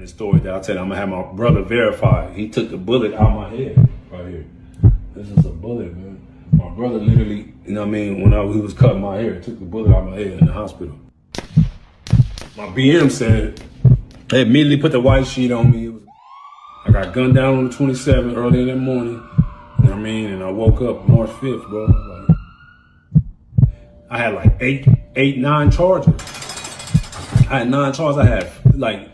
this story that I tell you, I'm gonna have my brother verify. He took the bullet out of my head right here. This is a bullet, man. My brother literally, you know what I mean, when he was cutting my hair, took the bullet out of my head in the hospital. My BM said, they immediately put the white sheet on me. I got gunned down on the 27th early in the morning, you know what I mean, and I woke up March 5th, bro. Like, I had like 9 charges. I had 9 charges. I had like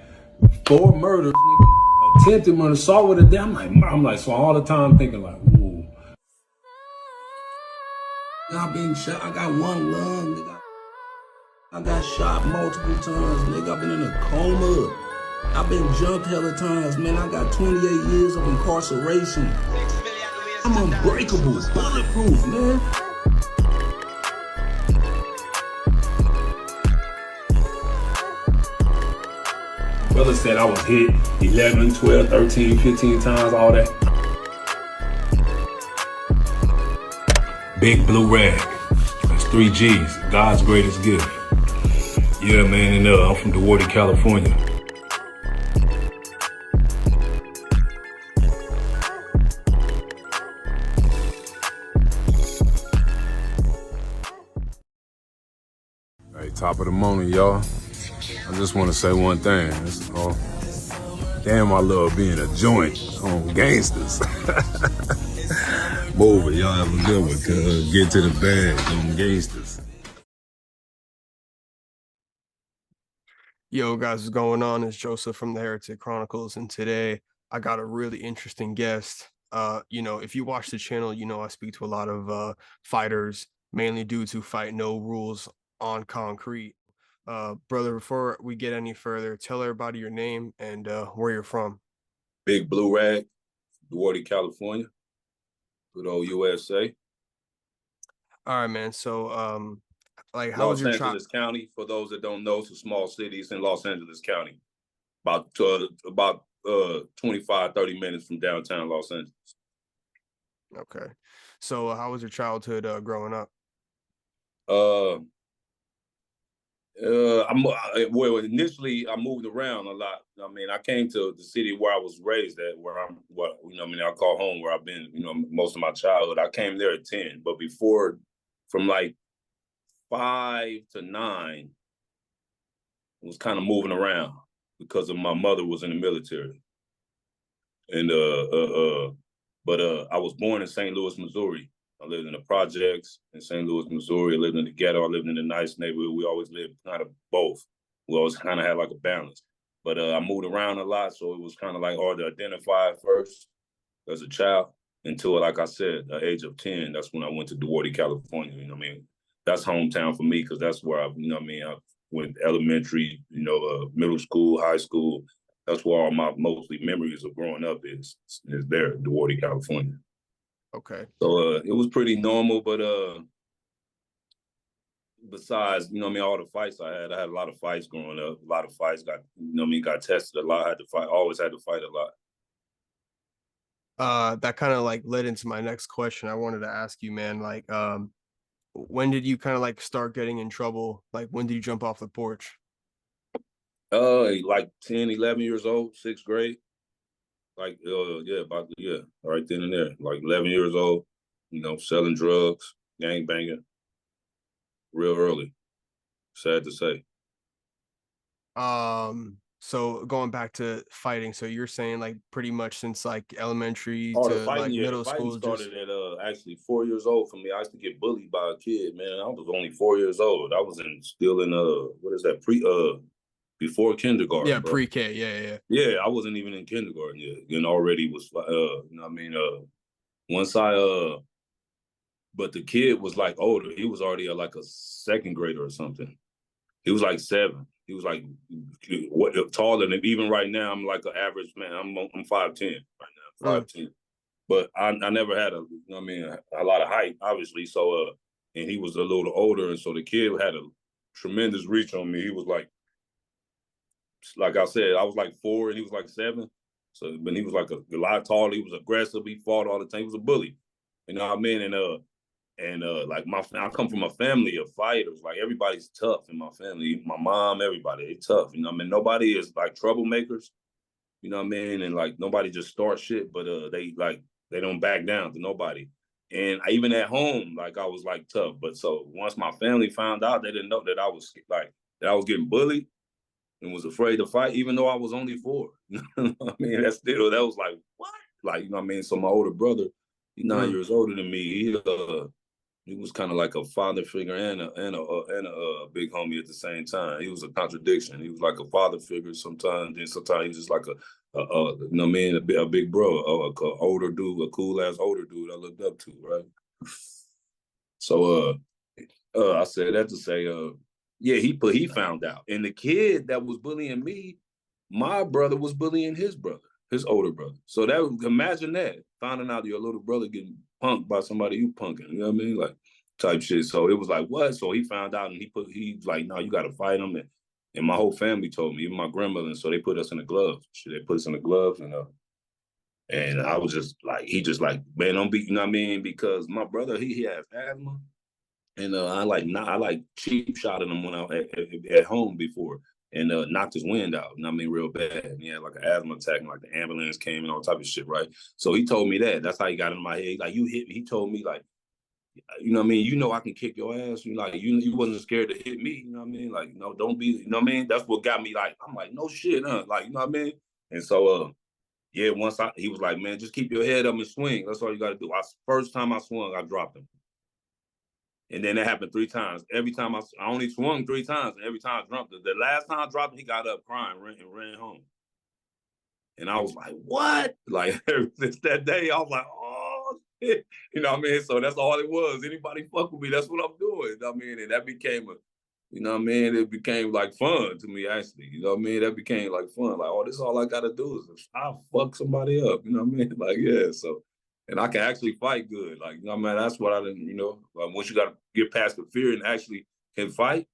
4 murders, nigga, attempted murder, assault with a death. I'm like, so all the time thinking like, ooh. I've been shot. I got 1 lung, nigga. I got shot multiple times, nigga. I've been in a coma. I've been jumped hella times, man. I got 28 years of incarceration. I'm unbreakable, bulletproof, man. Brother said I was hit 11, 12, 13, 15 times, all that. Big blue rag. That's 3 G's. God's greatest gift. Yeah, man, and I'm from DUARTE, California. Hey, top of the morning, y'all. I just want to say one thing. Damn, I love being a joint on gangsters. Move it, y'all have a good one. Get to the bag on gangsters. Yo, guys, what's going on? It's Joseph from the Heretic Chronicles, and today I got a really interesting guest. You know, if you watch the channel, you know I speak to a lot of fighters, mainly dudes who fight no rules on concrete. Brother, before we get any further, tell everybody your name and where you're from. Big Blue Rag, DUARTE, California, good old USA. All right, man. So, like, how was Los your Angeles County, for those that don't know, it's a small city. It's in Los Angeles County, about 25, 30 minutes from downtown Los Angeles. Okay. So, how was your childhood growing up? Well, initially I moved around a lot. I mean, I came to the city where I was raised at, I call home, where I've been, most of my childhood. I came there at 10, but before, from like 5 to 9, I was kind of moving around because of my mother was in the military. And I was born in St. Louis, Missouri. I lived in the projects in St. Louis, Missouri. I lived in the ghetto. I lived in a nice neighborhood. We always lived kind of both. We always kind of had like a balance. But I moved around a lot, so it was kind of like hard to identify first as a child until, like I said, the age of 10. That's when I went to DUARTE, California. You know what I mean? That's hometown for me because that's where I went elementary, middle school, high school. That's where all my mostly memories of growing up is there, DUARTE, California. Okay. So it was pretty normal, but besides, all the fights I had a lot of fights growing up. A lot of fights got tested a lot. I had to fight, always had to fight a lot. That kind of like led into my next question. I wanted to ask you, man, like, when did you kind of like start getting in trouble? Like, when did you jump off the porch? Like 10, 11 years old, 6th grade. Right then and there. Like 11 years old, selling drugs, gang banging, real early. Sad to say. So going back to fighting, so you're saying like pretty much since like elementary to like middle school started at actually 4 years old for me. I used to get bullied by a kid, man. I was only 4 years old. I was still in what is that, before kindergarten. Yeah, bro. pre-K, yeah. Yeah, I wasn't even in kindergarten yet, and already was once but the kid was like older. He was already like a 2nd grader or something. He was like 7. He was like taller than, even right now, I'm like an average man. I'm 5'10" right now, 5'10". But I never had a lot of height, obviously. So and he was a little older, and so the kid had a tremendous reach on me. He was like I said, I was like 4 and he was like 7. So when he was like a lot taller, he was aggressive. He fought all the time. He was a bully. You know what I mean? And like I come from a family of fighters. Like everybody's tough in my family. My mom, everybody, they tough. Nobody is like troublemakers, You know what I mean? And like nobody just starts shit, but they don't back down to nobody. And even at home, like I was like tough. But so once my family found out, they didn't know that I was like that I was getting bullied and was afraid to fight, even though I was only 4. You know what I mean? That was like, what? Like, you know what I mean? So my older brother, he's 9 years older than me. He was kind of like a father figure and a big homie at the same time. He was a contradiction. He was like a father figure sometimes, then sometimes he was just like you know what I mean, a big bro, a older dude, a cool ass older dude I looked up to, right? So I said that to say, yeah, he found out, and the kid that was bullying me, my brother was bullying his brother, his older brother. So imagine that, finding out your little brother getting punked by somebody you punking. You know what I mean, like type shit. So it was like what? So he found out, and he's like, no, you got to fight him, and my whole family told me, even my grandmother, and so they put us in the gloves. They put us in the gloves, and I was just like, he just like, man, don't be, you know what I mean, because my brother he has asthma. And I like cheap shotted him when I at home before, and knocked his wind out. And I mean, real bad. And he had like an asthma attack, and like the ambulance came and all type of shit, right? So he told me that. That's how he got in my head. Like, you hit me. He told me like, you know what I mean? You know I can kick your ass. You like you wasn't scared to hit me. You know what I mean? Like, no, don't be. You know what I mean? That's what got me like. I'm like, no shit, huh? Like, you know what I mean? And so yeah, he was like, man, just keep your head up and swing. That's all you got to do. First time I swung, I dropped him. And then it happened 3 times. Every time I only swung 3 times, and every time I dropped it. The last time I dropped it, he got up crying and ran home. And I was like, what? Like, since that day, I was like, oh, shit. You know what I mean? So that's all it was. Anybody fuck with me, that's what I'm doing. You know what I mean? And that became you know what I mean? It became like fun to me, actually. You know what I mean? That became like fun. Like, oh, this all I got to do is I'll fuck somebody up. You know what I mean? Like, yeah, so. And I can actually fight good. Like, you know, man, that's what I didn't, you know, like once you got to get past the fear and actually can fight,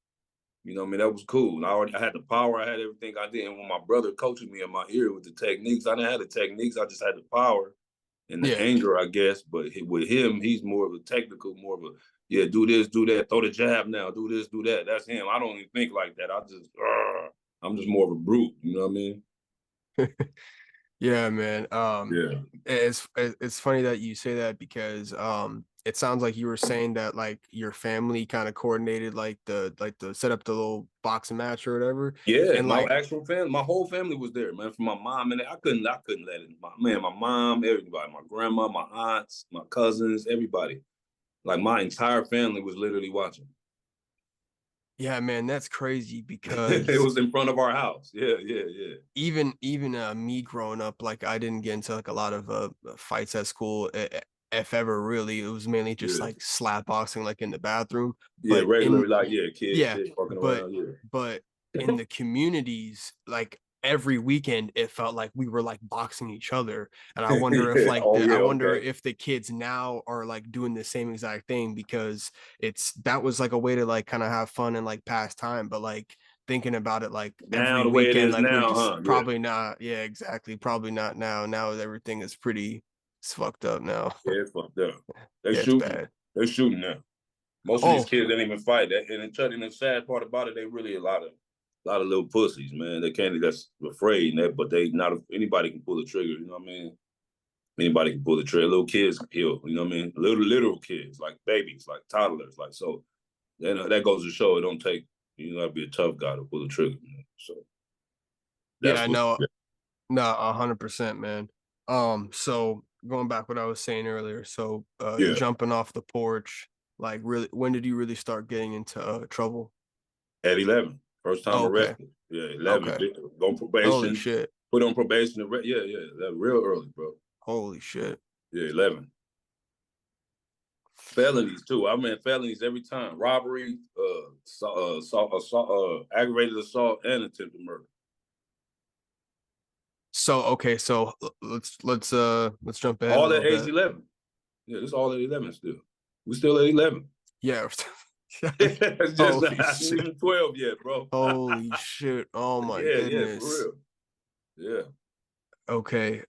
you know, I mean, that was cool. And I had the power, I had everything I did. And when my brother coaching me in my ear with the techniques, I didn't have the techniques, I just had the power and the Yeah. anger, I guess. But with him, he's more of a technical, more of a, yeah, do this, do that, throw the jab now, do this, do that. That's him. I don't even think like that. I'm just more of a brute, you know what I mean? Yeah, man. Yeah. It's funny that you say that because it sounds like you were saying that like your family kind of coordinated like the set up the little boxing match or whatever. Yeah, And my like, actual family, my whole family was there, man. From my mom and I couldn't let it. My mom, everybody, my grandma, my aunts, my cousins, everybody. Like my entire family was literally watching. yeah, man, that's crazy It because was in front of our house. Yeah, yeah, yeah. even me growing up, like I didn't get into like a lot of fights at school. If ever really, it was mainly just Yeah. like slap boxing like in the bathroom. Yeah, But regular, in like, yeah, kids yeah, shit fucking but around. Yeah. but in the communities, like every weekend, it felt like we were like boxing each other. And I wonder if Yeah. like Oh, I yeah, wonder okay. if the kids now are like doing the same exact thing because that was like a way to like kind of have fun and like pass time. But like thinking about it, like Now every the way it weekend, is like we're now, just huh? Yeah. probably not. Yeah, exactly. Probably not now. Now everything is pretty. It's fucked up now. Yeah, it's fucked up. They Yeah, it's shooting. bad. They shooting now. Most of these Oh, kids didn't even fight. And the sad part about it, they really a lot of little pussies, man. They can't that's afraid, but they not anybody can pull the trigger. You know what I mean? Anybody can pull the trigger. Little kids can kill. You know what I mean? Little kids, like babies, like toddlers, like so. That goes to show it don't take. You gotta be a tough guy to pull the trigger. Man. So that's yeah, what. no, no, 100%, man. So going back what I was saying earlier, so Yeah. jumping off the porch, like really, when did you really start getting into trouble? At 11, first time Oh, okay, arrested. Yeah, 11. okay. Go on Holy probation. shit. Put on probation. Yeah, yeah. That real early, bro. Holy shit. Yeah, 11. Felonies too. I mean felonies every time. Robbery, aggravated assault, and attempted murder. So okay, so let's jump ahead a All little at age bit. 11. Yeah, this all at 11 still. We still at 11. Yeah. It's just Holy not shit. even 12 yet, bro. Holy shit. Oh my Yeah, yeah, for goodness. real. Yeah. Okay.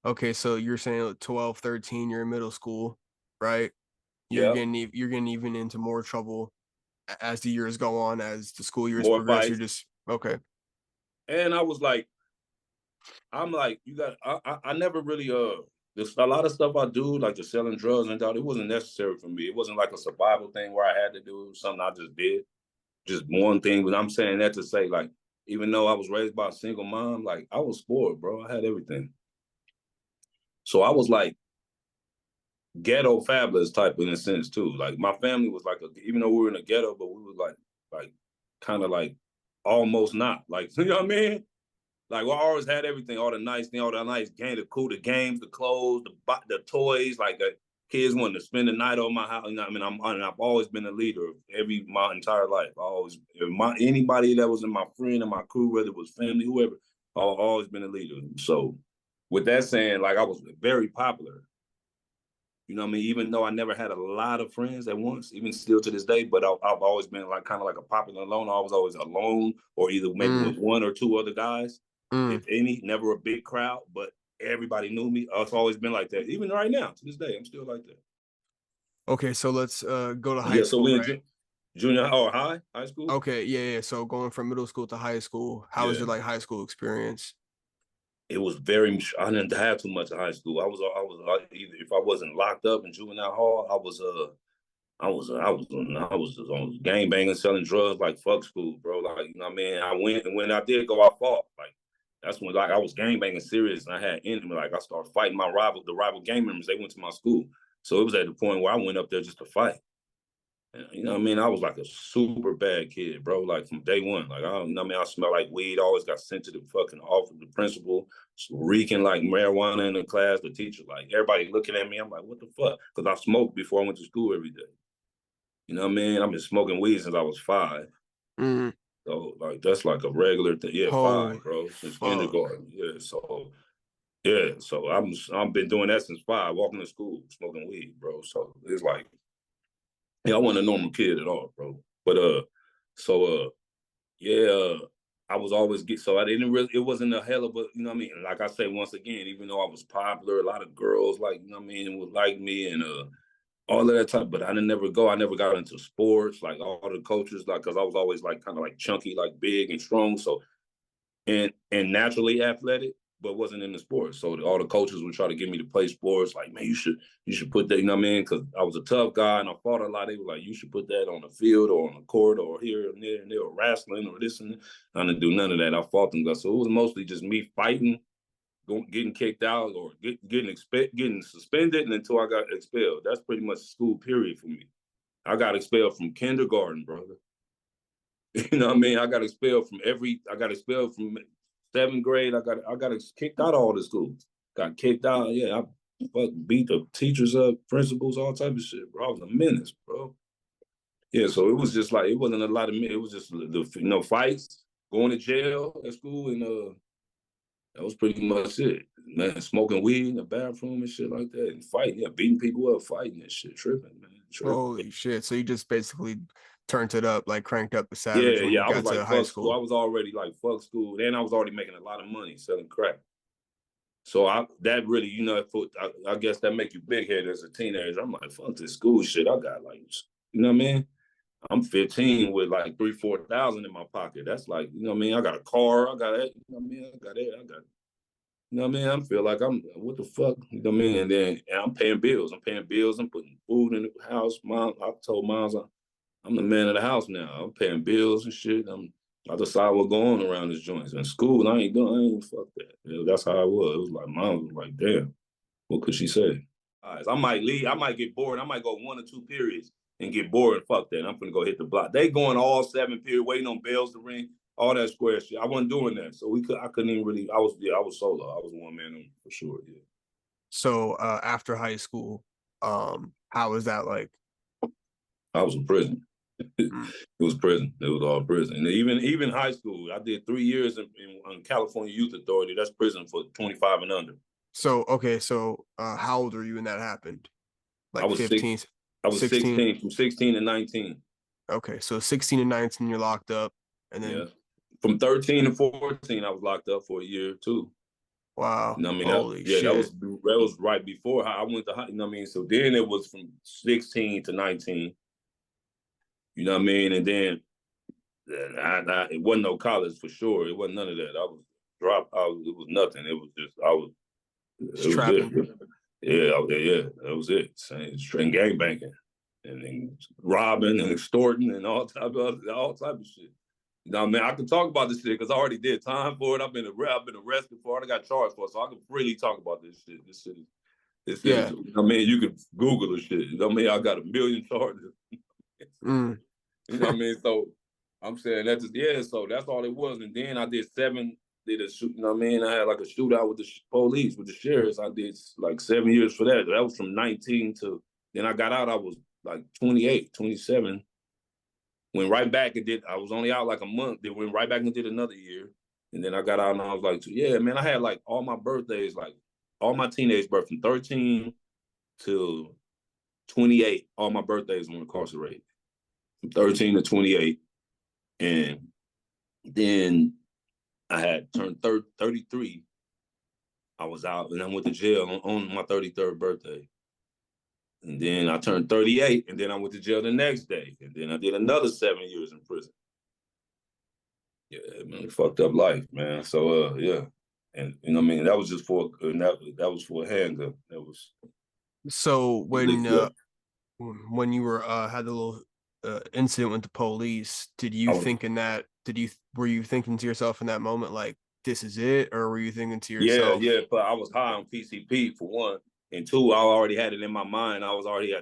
Okay, so you're saying 12, 13, you're in middle school, right? Yeah. You're getting even into more trouble as the years go on, as the school years More progress. You're fights. just okay. And I was like, I'm like, I never really, there's a lot of stuff I do, like the selling drugs and all, it wasn't necessary for me. It wasn't like a survival thing where I had to do something I just did. Just one thing, but I'm saying that to say, like, even though I was raised by a single mom, like, I was spoiled, bro. I had everything. So I was like ghetto fabulous type in a sense too. Like my family was like, even though we were in a ghetto, but we were like kind of like almost not. Like, you know what I mean? Like, we always had everything, all the nice thing, all the nice game, the games, the clothes, the toys. Like, kids wanted to spend the night on my house. You know what I mean? I've always been a leader my entire life. Anybody that was in my friend and my crew, whether it was family, whoever, I've always been a leader. So, with that saying, like, I was very popular. You know what I mean? Even though I never had a lot of friends at once, even still to this day, but I've always been like kind of like a popular loner. I was always alone, or either maybe with one or two other guys, if any. Never a big crowd, but everybody knew me. It's always been like that. Even right now, to this day, I'm still like that. Okay, so let's go to high Yeah, school. so we right? in junior or high school. Okay, yeah. So going from middle school to high school, how was your like high school experience? It was I didn't have too much in high school. I was either, if I wasn't locked up in juvenile hall, I was on gang banging, selling drugs, like fuck school, bro. Like, you know what I mean? And when I did go, I fought. Like, that's when, like, I was gang banging serious, and I had enemy. Like, I started fighting the rival gang members. They went to my school, so it was at the point where I went up there just to fight. And, you know what I mean? I was like a super bad kid, bro. Like, from day one. Like, you know what I mean? I smelled like weed. Always got sent to the fucking office, the principal, reeking like marijuana in the class. The teacher, like, everybody looking at me. I'm like, what the fuck? Because I smoked before I went to school every day. You know what I mean? I've been smoking weed since I was 5. Mm. So, like, that's like a regular thing. Yeah, Oh, 5, bro. Since fuck. kindergarten. So I've been doing that since 5, walking to school, smoking weed, bro. So it's like, yeah, I wasn't a normal kid at all, bro. But I was always so I didn't really, it wasn't a hell of a, you know what I mean? Like I say, once again, even though I was popular, a lot of girls, like, you know what I mean, would like me, and all of that type, but I never got into sports, like all the coaches, like, cause I was always like kind of like chunky, like big and strong. So, and naturally athletic, but wasn't in the sports. So all the coaches would try to get me to play sports. Like, man, you should put that, you know what I mean? Cause I was a tough guy and I fought a lot. They were like, you should put that on the field or on the court or here and there, and they were wrestling or this and that. I didn't do none of that. I fought them guys. So it was mostly just me fighting, getting kicked out, or getting suspended, and until I got expelled. That's pretty much school period for me. I got expelled from kindergarten, brother. You know what I mean? I got expelled from 7th grade. I got kicked out of all the schools. Got kicked out. Yeah, I beat the teachers up, principals, all type of shit, bro. I was a menace, bro. Yeah, so it was just like, it wasn't a lot of me. It was just fights, going to jail at school, and that was pretty much it. Man, smoking weed in the bathroom and shit like that, and fighting, beating people up, fighting and shit, tripping, man. Tripping. Holy shit. So you just basically turned it up, like cranked up the savage Yeah, when you I was got like, to high fuck school. I school. was already like, fuck school. Then I was already making a lot of money selling crack. So that really, I guess that make you big headed as a teenager. I'm like, fuck this school shit. I got like, you know what I mean? I'm 15 with like 3,000-4,000 in my pocket. That's like, you know what I mean? I got a car. I got that. You know what I mean? I got it. I got, you know what I mean? I feel like what the fuck? You know what I mean? And then I'm paying bills. I'm putting food in the house. I told moms I'm the man of the house now. I'm paying bills and shit. I decide what's going on around this joint. In school, I ain't fuck that. You know, that's how I was. It was like, mom was like, damn, what could she say? All right, so I might leave. I might get bored. I might go 1 or 2 periods and get bored and fuck that. I'm gonna go hit the block. They going all 7 periods, waiting on bells to ring, all that square shit. I wasn't doing that. So I couldn't even really, I was solo. I was one man for sure, yeah. So after high school, how was that like? I was in prison. It Mm. was prison. It was all prison. And even high school, I did 3 years in California Youth Authority. That's prison for 25 and under. So okay, so how old were you when that happened? I Like was 15, I was 16? 16, from 16 to 19. Okay, so 16 and 19 you're locked up, and Yeah. then From 13 to 14, I was locked up for a year too. wow, You know what I mean? holy That shit. was right before I went to high, you know what I mean? So then it was from 16 to 19. You know what I mean? And then It wasn't no college for sure. It wasn't none of that. I was dropped. It was nothing. It was just Just it was trapping. it. Yeah, that was it. Straight gang banging and then robbing and extorting and all type of shit. You know what I mean? I can talk about this shit because I already did time for it. I've been arrested for it. I got charged for it, so I can freely talk about this shit. This shit is, Yeah. I mean, you can Google the shit. You know what I mean? I got a million charges. Mm. You know what I mean? So I'm saying that's just, so that's all it was. And then I did a shoot, you know what I mean? I had like a shootout with the police, with the sheriffs. I did like 7 years for that. That was from 19 to, then I got out, I was like 28, 27. Went right back and I was only out like a month. Then went right back and did another year. And then I got out and I was like, yeah, man, I had like all my birthdays, like all my teenage birth from 13 to 28, all my birthdays were incarcerated. From 13 to 28. And then I had turned 33. I was out and I went to jail on my 33rd birthday. And then I turned 38 and then I went to jail the next day. And then I did another 7 years in prison. Yeah, man, fucked up life, man. So, yeah. And, you know what I mean? That was just for, that was for a handgun. That was. So when you were had the little incident with the police, were you thinking to yourself in that moment like, this is it, or were you thinking to yourself? Yeah, but I was high on PCP for one, and two, I already had it in my mind. I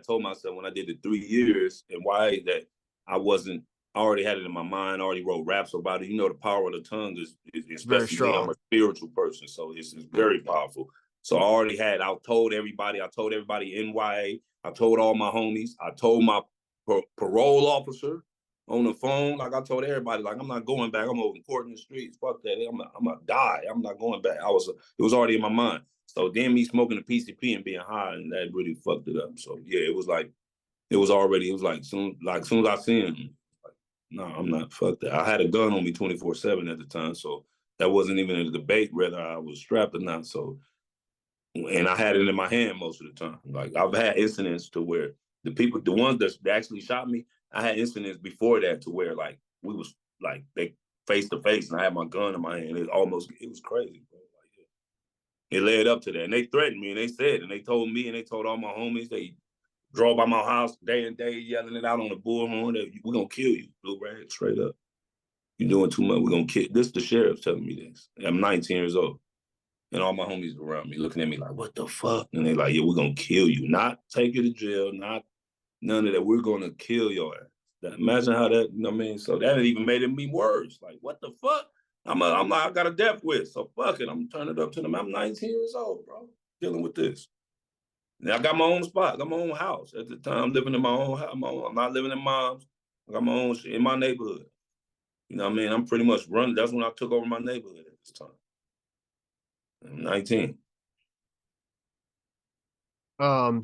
told myself when I did the 3 years and why that I already had it in my mind. I already wrote raps about it. You know, the power of the tongue is Very especially me. I'm strong. a spiritual person, so it's very powerful. So I told everybody NYA. I told all my homies. I told my parole officer on the phone. Like I told everybody, like I'm not going back. I'm over court in the streets. Fuck that. I'm gonna die. I'm not going back. It was already in my mind. So then me smoking the PCP and being high, and that really fucked it up. So yeah, it was like soon as I seen him, like, no, I'm not, fuck that. I had a gun on me 24/7 at the time, so that wasn't even a debate whether I was strapped or not. So, and I had it in my hand most of the time. Like I've had incidents to where the ones that actually shot me, I had incidents before that to where like we was like they face to face and I had my gun in my hand. It was crazy, bro. Like, yeah. It led up to that. And they threatened me and they said, and they told me and they told all my homies, they drove by my house day and day yelling it out on the bullhorn that we're gonna kill you, Blue Rag, straight up. You're doing too much, we're gonna kill. This the sheriff telling me this. I'm 19 years old. And all my homies around me looking at me like, what the fuck? And they like, yeah, we're gonna kill you. Not take you to jail, not none of that. We're gonna kill your ass. Imagine how that, you know what I mean? So that even made it me worse. Like, what the fuck? I'm like, I got a death wish. So fuck it. I'm turning it up to them. I'm 19 years old, bro. Dealing with this. Now I got my own spot, I got my own house. At the time, I'm living in my own house. I'm not living in mom's. I got my own shit in my neighborhood. You know what I mean? I'm pretty much running. That's when I took over my neighborhood at this time. I'm 19.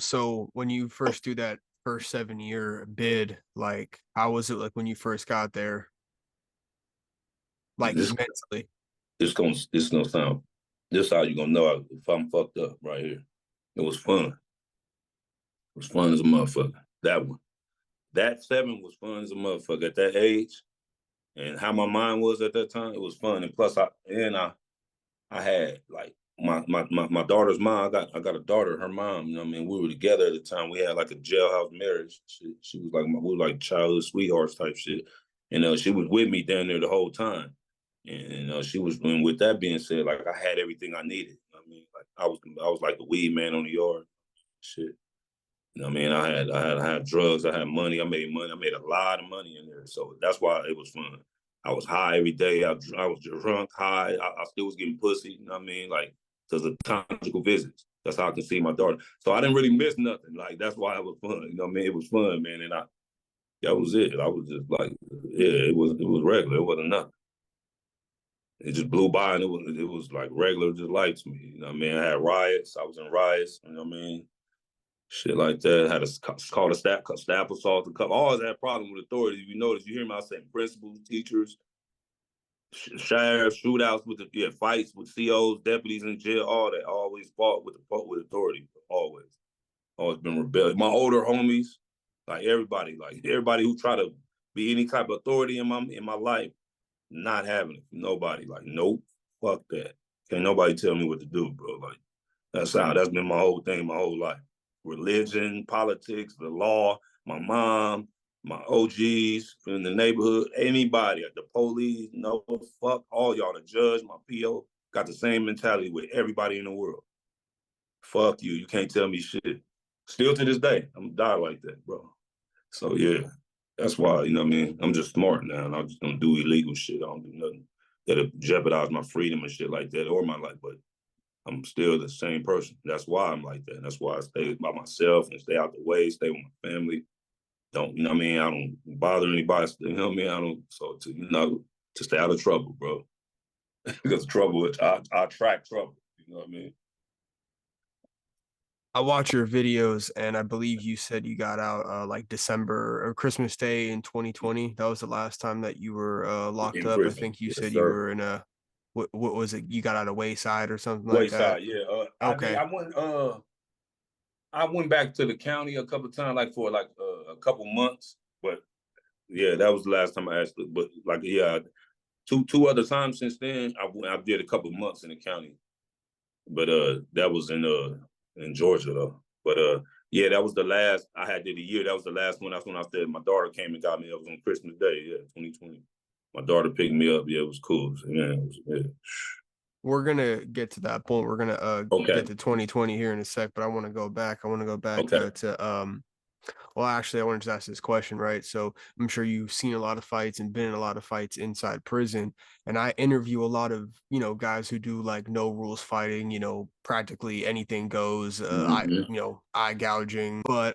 So when you first do that first 7 year bid, like how was it like when you first got there? Like This mentally. this gonna sound. This how you gonna know if I'm fucked up right here. It was fun. It was fun as a motherfucker. That one. That 7 was fun as a motherfucker at that age, and how my mind was at that time. It was fun, and plus I had like my daughter's mom. I got a daughter, her mom. You know what I mean? We were together at the time. We had like a jailhouse marriage. She was like we were like childhood sweethearts type shit. And she was with me down there the whole time. And she was. And with that being said, like I had everything I needed. You know what I mean, like I was like the weed man on the yard. Shit. You know what I mean? I had drugs. I had money. I made money. I made a lot of money in there. So that's why it was fun. I was high every day. I was drunk, high. I still was getting pussy. You know what I mean? Like, because of conjugal visits. That's how I could see my daughter. So I didn't really miss nothing. Like, that's why it was fun. You know what I mean? It was fun, man. And that was it. I was just like, yeah, it was regular. It wasn't nothing. It just blew by and it was like regular just life to me. You know what I mean? I had riots. I was in riots. You know what I mean? Shit like that. Had called a staff assault. Always had problems with authorities. If you notice, you hear me, I say principals, teachers, sheriffs, shootouts fights with COs, deputies in jail, all that. Always fought with authority. Always been rebellious. My older homies, like everybody who try to be any type of authority in my life, not having it. Nobody. Like, nope, fuck that. Can't nobody tell me what to do, bro. Like, that's been my whole thing, my whole life. Religion, politics, the law, my mom, my OGs in the neighborhood, anybody, the police, no, fuck all y'all, the judge, my PO, got the same mentality with everybody in the world. Fuck you, you can't tell me shit. Still to this day, I'm die like that, bro. So yeah, that's why, you know what I mean? I'm just smart now, and I just don't do illegal shit. I don't do nothing that'll jeopardize my freedom and shit like that, or my life, but I'm still the same person. That's why I'm like that. That's why I stay by myself and stay out the way, stay with my family. Don't, you know what I mean? I don't bother anybody, you know what I mean? I don't, so to stay out of trouble, bro. Because trouble, I attract trouble, you know what I mean? I watch your videos, and I believe you said you got out like December or Christmas Day in 2020. That was the last time that you were locked In up. I prison. think you Yes, said you sir. were in a what was it? You got out of Wayside or something like that. Wayside, yeah. Okay. I went back to the county a couple of times, like for like a couple months, but yeah, that was the last time I asked. But like, yeah, two other times since then, I did a couple of months in the county, but that was in Georgia though. But yeah, that was the last I had did a year. That was the last one. That's when I said my daughter came and got me. It was on Christmas Day, yeah, 2020. My daughter picked me up. Yeah, it was cool. So, yeah, yeah. We're gonna get to that point. We're gonna Okay. get to 2020 here in a sec, but I want to go back. I want to go back Okay. to well, actually, I wanted to ask this question, right? So I'm sure you've seen a lot of fights and been in a lot of fights inside prison. And I interview a lot of, guys who do like no rules fighting, practically anything goes, Mm-hmm. eye gouging. But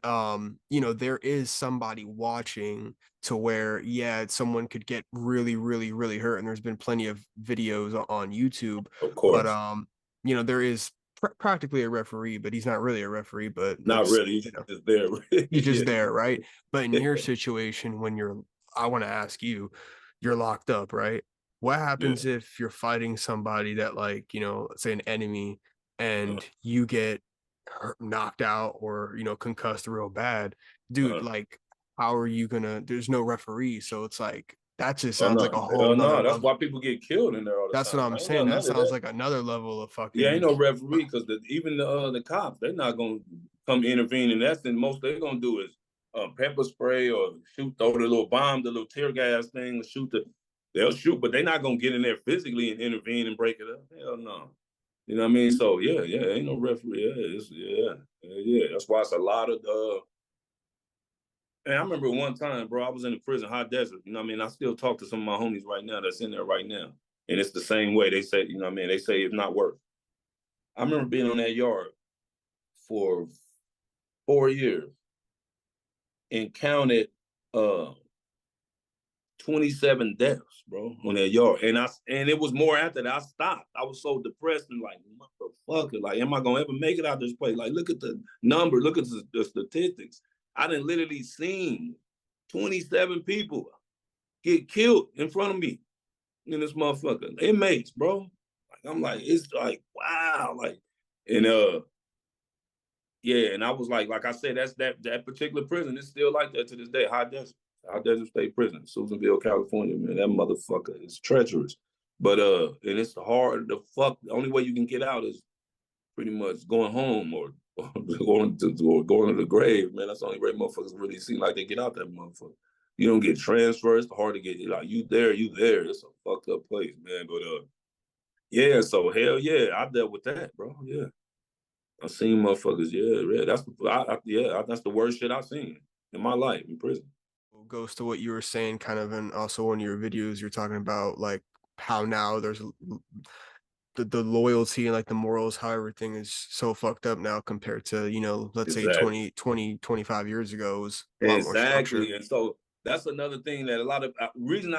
there is somebody watching to where, yeah, someone could get really, really, really hurt. And there's been plenty of videos on YouTube. Of But course. there is practically a referee, but he's not really a referee, but Not it's really. He's just there. he's just Yeah. there, right? But in your situation, when I want to ask you, you're locked up, right? What Yeah. happens if you're fighting somebody that, like, let's say an enemy, Uh, and you get knocked out or, concussed real bad? Dude, uh, like, how are you gonna, there's no referee. So it's like, that just oh sounds like no. a whole Hell nother no. That's level. why people get killed in there all the That's what time. I'm I ain't saying. done That none of sounds that. like another level of Yeah, ain't fucking. no referee because even the cops, they're not gonna come intervene. And that's the most they're gonna do is pepper spray or throw the little bomb, the little tear gas thing, they'll shoot, but they're not gonna get in there physically and intervene and break it up. Hell no. You know what I mean? So yeah, ain't no referee. Yeah. That's why it's a lot of and I remember one time, bro, I was in the prison, hot desert. You know what I mean? I still talk to some of my homies right now that's in there right now. And it's the same way. They say, you know what I mean? They say it's not worth. I remember being on that yard for 4 years and counted uh 27 deaths, bro, on that yard. And it was more after that. I stopped. I was so depressed and like, motherfucker, like, am I gonna ever make it out of this place? Like, look at the number, look at the statistics. I done literally seen 27 people get killed in front of me in this motherfucker. Inmates, bro. Like, I'm like, it's like, wow, like, and yeah, and I was like I said, that's that particular prison is still like that to this day. High Desert State Prison, Susanville, California, man. That motherfucker is treacherous. But and it's hard to fuck. The only way you can get out is pretty much going home or going to the grave, man. That's the only way motherfuckers really seem like they get out that motherfucker. You don't get transfers. It's hard to get like you there. It's a fucked up place, man. But yeah. So hell yeah, I dealt with that, bro. Yeah. I seen motherfuckers. Yeah. That's the worst shit I've seen in my life in prison. Goes to what you were saying, kind of, and also one of your videos, you're talking about like how now there's the loyalty and like the morals, how everything is so fucked up now compared to, let's say Exactly. 25 years ago was a lot more structure. Exactly. And so that's another thing that a lot of reason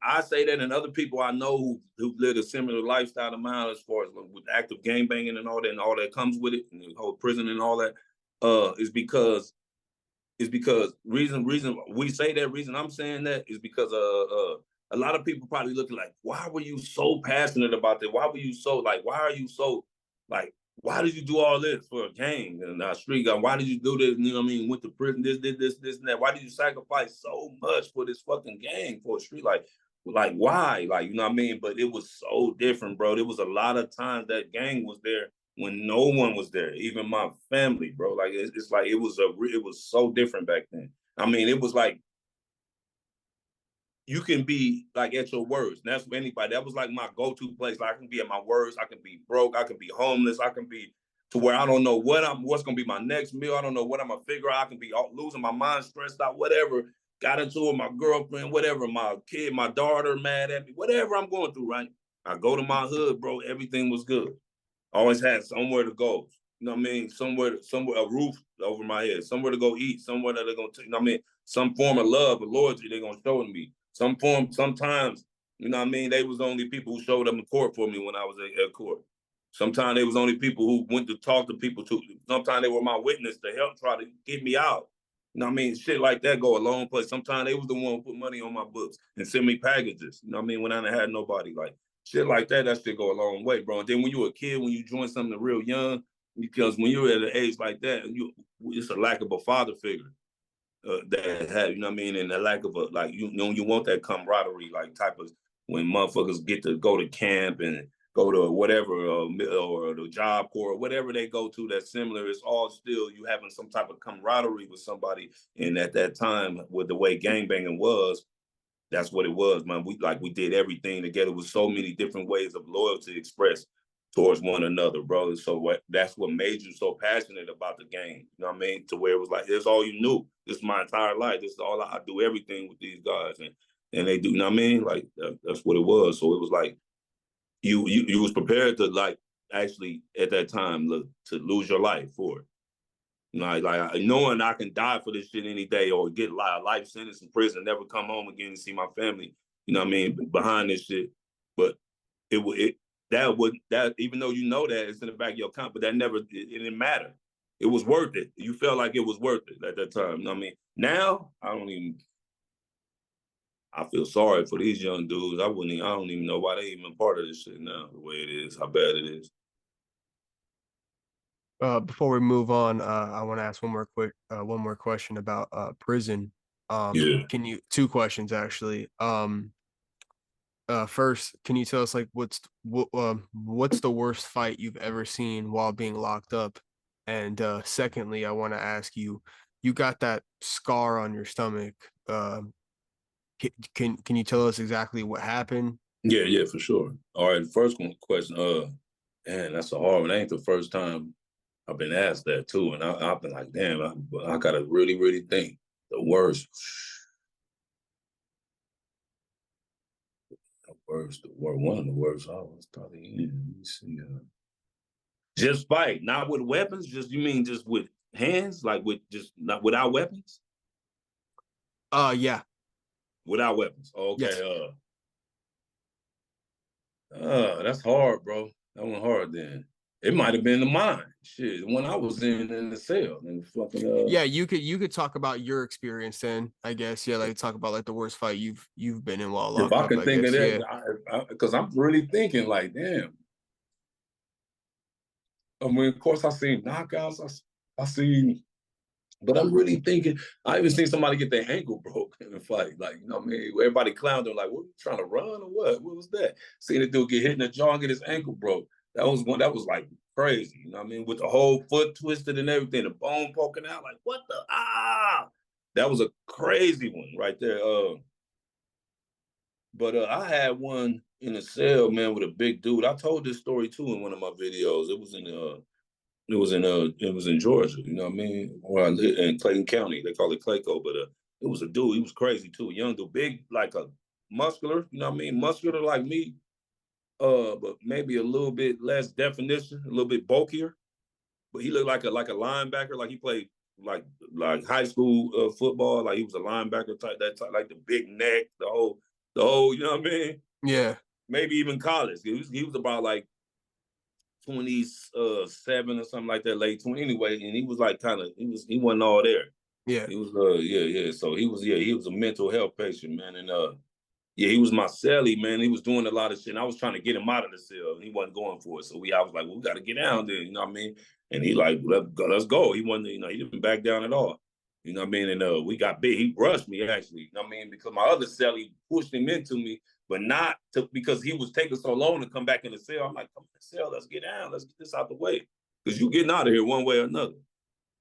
I say that, and other people I know who lived a similar lifestyle to mine as far as with active gang banging and all that comes with it, and the whole prison and all that, is because reason we say that, reason I'm saying that is because a lot of people probably looking like, why were you so passionate about that? Why are you so like why did you do all this for a gang and a street guy? Why did you do this? You know what I mean? Went to prison, this, and that. Why did you sacrifice so much for this fucking gang for a street? Like why? Like, you know what I mean? But it was so different, bro. There was a lot of times that gang was there when no one was there, even my family, bro. Like it's like it was so different back then. I mean, it was like you can be like at your worst. And that's for anybody. That was like my go-to place. Like I can be at my worst. I can be broke. I can be homeless. I can be to where I don't know what's gonna be my next meal. I don't know what I'm gonna figure out. I can be losing my mind, stressed out, whatever. Got into it with my girlfriend, whatever, my kid, my daughter mad at me, whatever I'm going through, right? I go to my hood, bro. Everything was good. Always had somewhere to go. You know what I mean? Somewhere, a roof over my head, somewhere to go eat, somewhere that they're gonna, you know what I mean? Some form of love or loyalty they're gonna show to me. Sometimes, you know what I mean? They was the only people who showed up in court for me when I was at court. Sometimes they was only people who went to talk to people too. Sometimes they were my witness to help try to get me out. You know what I mean? Shit like that go a long place. Sometimes they was the one who put money on my books and send me packages. You know what I mean? When I didn't have nobody, like shit like that shit go a long way, bro. And then when you were a kid, when you join something real young, because when you're at an age like that, it's a lack of a father figure that had, you know what I mean, and the lack of a like you know you want that camaraderie like type of when motherfuckers get to go to camp and go to whatever or the Job Corps or whatever they go to that's similar. It's all still you having some type of camaraderie with somebody. And at that time, with the way gangbanging was, that's what it was, man. We did everything together with so many different ways of loyalty expressed towards one another, bro. So that's what made you so passionate about the game. You know what I mean? To where it was like, it's all you knew. This is my entire life. This is all I do everything with these guys. And they do, you know what I mean? Like that's what it was. So it was like you was prepared to like actually at that time look to lose your life for it. Like knowing I can die for this shit any day or get a life sentence in prison, never come home again and see my family. You know what I mean? Behind this shit, but that even though you know that it's in the back of your account, but that never it didn't matter. It was worth it. You felt like it was worth it at that time. You know what I mean? Now I feel sorry for these young dudes. I don't even know why they even part of this shit now. The way it is, how bad it is. Before we move on, I want to ask one more question about prison. Yeah. Two questions actually. First, can you tell us like what's the worst fight you've ever seen while being locked up? And secondly, I want to ask you, you got that scar on your stomach. Can you tell us exactly what happened? Yeah, for sure. All right, first question. Man, that's a hard one. That ain't the first time I've been asked that too, and I've been like, damn, I gotta really, really think. The worst, one of the worst. I was probably let me see. Just fight, not with weapons. You mean just with hands, like with just not without weapons? Yeah. Without weapons. Yes. Okay. That's hard, bro. That one hard then. It might have been the mine. Shit, when I was in the cell and fucking Yeah, you could talk about your experience then, I guess. Yeah, like talk about like the worst fight you've been in while if locked I up, can I think of guess. Yeah. that, because I'm really thinking like, damn. I mean, of course, I seen knockouts. I seen, but I'm really thinking. I even seen somebody get their ankle broke in a fight. Like, you know what I mean? Everybody clowned them. Like, what? You trying to run or what? What was that? Seen a dude get hit in the jaw and get his ankle broke. That was one. That was like crazy. You know what I mean? With the whole foot twisted and everything, the bone poking out. Like, what the That was a crazy one right there. But I had one in a cell, man, with a big dude. I told this story too in one of my videos. It was in Georgia, you know what I mean? Where I live in Clayton County. They call it Clayco, but it was a dude. He was crazy too, a young dude, big, like a muscular, you know what I mean? Muscular like me, but maybe a little bit less definition, a little bit bulkier. But he looked like a linebacker, like he played like high school football, like he was a linebacker type, that type, like the big neck, the whole, you know what I mean? Yeah. Maybe even college. He was about like 27 or something like that, late 20 anyway, and he was like he wasn't all there. Yeah. He was yeah. So he was a mental health patient, man. And Yeah, he was my cellie, man. He was doing a lot of shit. And I was trying to get him out of the cell. He wasn't going for it. So I was like, well, we got to get down there. You know what I mean? And he like, let's go. He wasn't, he didn't back down at all. You know what I mean? And we got big. He brushed me, actually. You know what I mean? Because my other cellie pushed him into me, but not because he was taking so long to come back in the cell. I'm like, come in the cell. Let's get down. Let's get this out the way. Because you getting out of here one way or another.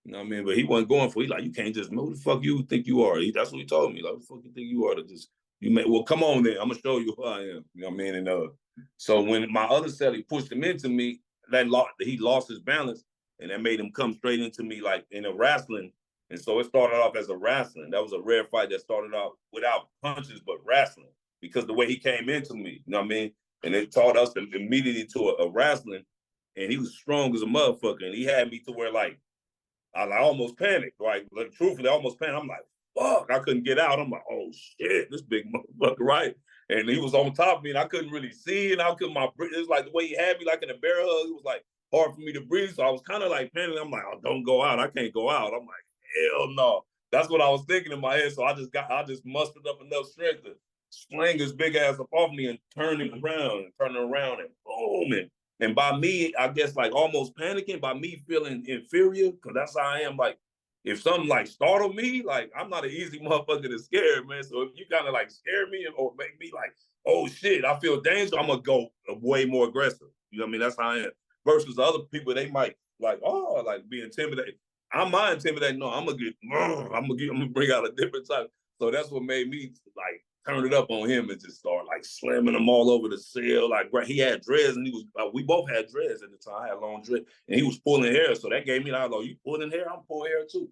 You know what I mean? But he wasn't going for it. He like, you can't just, who the fuck you think you are? That's what he told me. Like, who the fuck you think you are to just, well, come on then. I'm going to show you who I am. You know what I mean? And so when my other cellie pushed him into me, he lost his balance, and that made him come straight into me like in a wrestling. And so it started off as a wrestling. That was a rare fight that started off without punches, but wrestling, because the way he came into me, you know what I mean? And it taught us immediately to a wrestling, and he was strong as a motherfucker, and he had me to where like, I almost panicked, right? Like, truthfully, I almost panicked. I'm like, fuck, I couldn't get out. I'm like, oh shit, this big motherfucker, right? And he was on top of me, and I couldn't really see, and it was like the way he had me, like in a bear hug, it was like hard for me to breathe. So I was kind of like panicking. I'm like, oh, don't go out. I can't go out. I'm like, hell no. That's what I was thinking in my head. So I just mustered up enough strength to sling his big ass up off me and turn him around and boom. And by me, I guess like almost panicking, by me feeling inferior, because that's how I am. Like, if something like startled me, like I'm not an easy motherfucker to scare, man. So if you kind of like scare me or make me like, oh shit, I feel danger, I'm gonna go way more aggressive. You know what I mean? That's how I am. Versus other people, they might like, oh, like be intimidated. I'm not intimidated. No, I'm gonna bring out a different type. So that's what made me like turn it up on him and just start like slamming him all over the cell. Like he had dreads, and we both had dreads at the time. I had long dreads, and he was pulling hair, so that gave me like, oh, you pulling hair? I'm pulling hair too.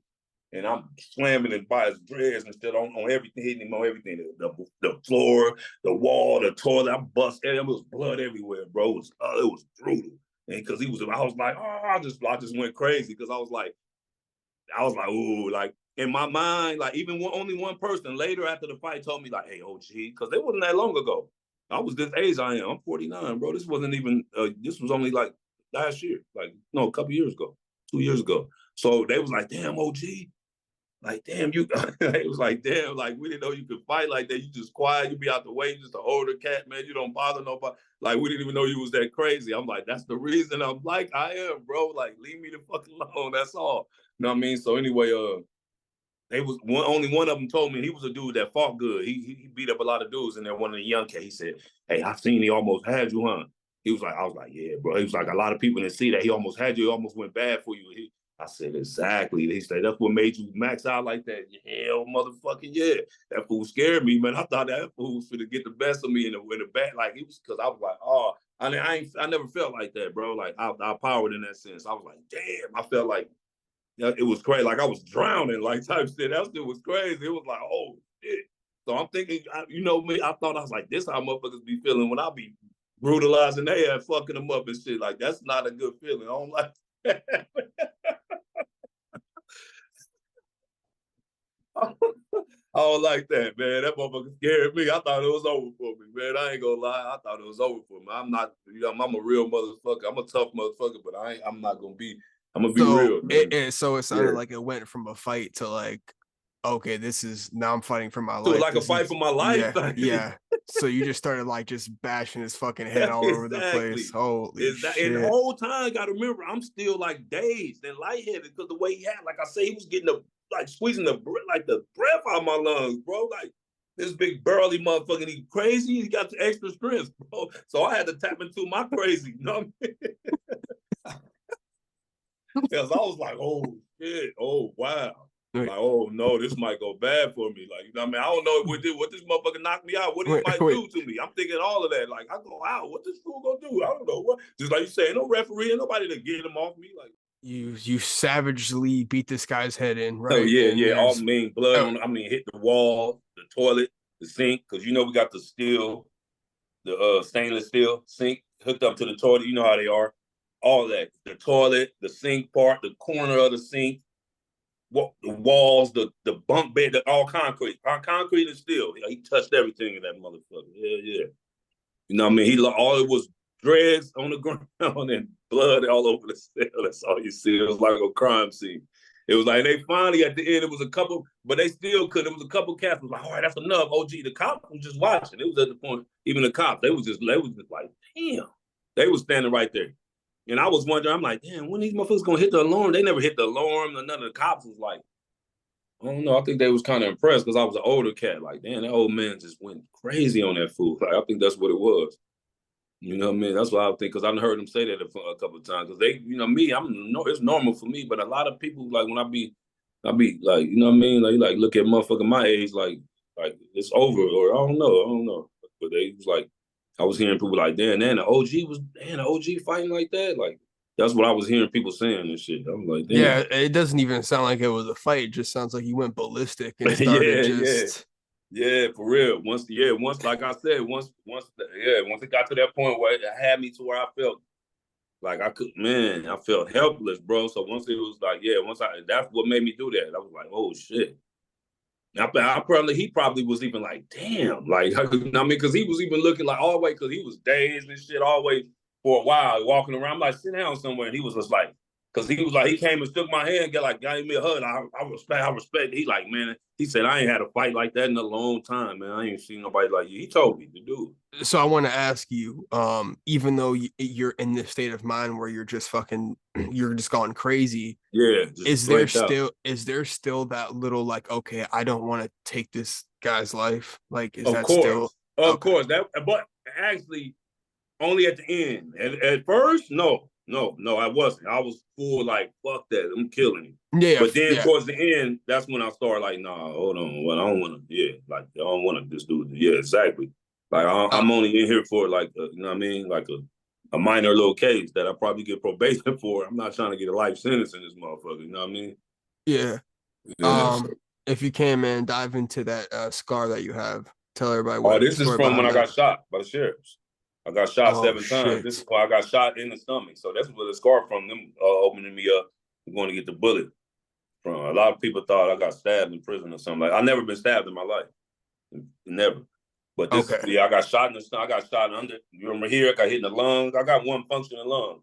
And I'm slamming him by his dreads and still on everything, hitting him on everything. The floor, the wall, the toilet. I bust. There was blood everywhere, bro. It was brutal. And because I was like, oh, I just went crazy because I was like, ooh, like in my mind, like even only one person later after the fight told me like, hey, OG, because it wasn't that long ago. I was this age I am. I'm 49, bro. This wasn't even, this was only like last year, like, no, a couple years ago, 2 years ago. So they was like, damn, OG, like, damn, you, it was like, damn, like, we didn't know you could fight like that. You just quiet, you be out the way, you just an older cat, man. You don't bother nobody. Like, we didn't even know you was that crazy. I'm like, that's the reason I'm like I am, bro. Like, leave me the fuck alone. That's all. You know what I mean? So anyway, only one of them told me he was a dude that fought good. He beat up a lot of dudes, and then one of the young cats, he said, hey, I seen he almost had you, huh? I was like, yeah, bro. He was like, a lot of people didn't see that. He almost had you. He almost went bad for you. I said, exactly. He said, that's what made you max out like that. Hell, motherfucking yeah. That fool scared me, man. I thought that fool was finna get the best of me in the back. Like, he was, because I was like, oh, I never felt like that, bro. Like, I powered in that sense. I was like, damn. I felt like, it was crazy. Like I was drowning, like type shit. That shit was crazy. It was like, oh shit. So I'm thinking, you know me, I was like, this how motherfuckers be feeling when I be brutalizing their ass, fucking them up and shit. Like, that's not a good feeling. I don't like that. I don't like that, man. That motherfucker scared me. I thought it was over for me, man. I ain't gonna lie. I thought it was over for me. I'm not, I'm a real motherfucker. I'm a tough motherfucker, but I'm not gonna be, I'm gonna be real. So it sounded like it went from a fight to like, okay, now I'm fighting for my life. Like a fight for my life. Yeah. So you just started like just bashing his fucking head all over the place. Holy shit. And the whole time, I gotta remember, I'm still like dazed and lightheaded because the way he had, like I say, he was getting squeezing the breath out of my lungs, bro. Like, this big burly motherfucker, he crazy. He got the extra strength, bro. So I had to tap into my crazy, you know what I mean? Because I was like, oh shit, oh wow. Like, oh no, this might go bad for me. Like, you know what I mean? I don't know what this motherfucker knocked me out, what he might do to me. I'm thinking all of that. Like, I go out, what this fool gonna do? I don't know what. Just like you say, no referee, nobody to get him off me. Like, you savagely beat this guy's head in, right? Oh yeah. All mean blood hit the wall, the toilet, the sink, because you know we got the stainless steel sink hooked up to the toilet. You know how they are. All that. The toilet, the sink part, the corner of the sink, the walls, the bunk bed, all concrete. Concrete and steel. He touched everything in that motherfucker. Yeah. You know what I mean? All it was dreads on the ground and blood all over the cell. That's all you see. It was like a crime scene. It was like they finally at the end. It was a couple, but they still couldn't. It was a couple cats. Was like, all right, that's enough. OG, the cops was just watching. It was at the point. Even the cops, they was just like, damn. They was standing right there, and I was wondering. I'm like, damn, when these motherfuckers gonna hit the alarm? They never hit the alarm. None of the cops was like, I don't know. I think they was kind of impressed because I was an older cat. Like, damn, that old man just went crazy on that fool. Like, I think that's what it was. You know what I mean? That's what I think, because I've heard them say that a couple of times. Because they, you know, me, it's normal for me. But a lot of people, like when I be like, you know what I mean? Like look at motherfucker my age, like it's over, or I don't know. But they was like, I was hearing people like, damn, the OG fighting like that. Like that's what I was hearing people saying and shit. I was like, damn. Yeah, it doesn't even sound like it was a fight. It just sounds like he went ballistic and started Yeah, for real. Once like I said, once it got to that point where it had me to where I felt like I felt helpless, bro. So once it was like, that's what made me do that. I was like, oh shit. He probably was even like, damn, like, I mean, because he was even looking like always, because he was dazed and shit always for a while, walking around. I'm like, sit down somewhere. And he was just like, because he was like, he came and shook my hand, gave me a hug. I respect. He like, man, he said, I ain't had a fight like that in a long time, man. I ain't seen nobody like you. He told me to do it. So I want to ask you, even though you're in this state of mind where you're just you're just going crazy. Yeah. Is there still that little like, okay, I don't want to take this guy's life? Like, is that still? Of course. But actually, only at the end. At first, no, I wasn't. I was full like, fuck that, I'm killing him. Yeah. But then towards the end, that's when I started like, nah, hold on. Well, I don't want to. Yeah, like I don't want to just do it. Yeah, exactly. Like I'm only in here for like, you know what I mean, like a minor little case that I probably get probation for. I'm not trying to get a life sentence in this motherfucker. You know what I mean? Yeah. If you can, man, dive into that scar that you have. Tell everybody what. Oh, this is from when I got shot by the sheriffs. I got shot 7 times. This is why I got shot in the stomach. So that's where the scar from them opening me up and going to get the bullet from. A lot of people thought I got stabbed in prison or something. Like I've never been stabbed in my life, never. But this, I got shot in the stomach. I got shot under. You remember here? I got hit in the lung. I got one functioning lung,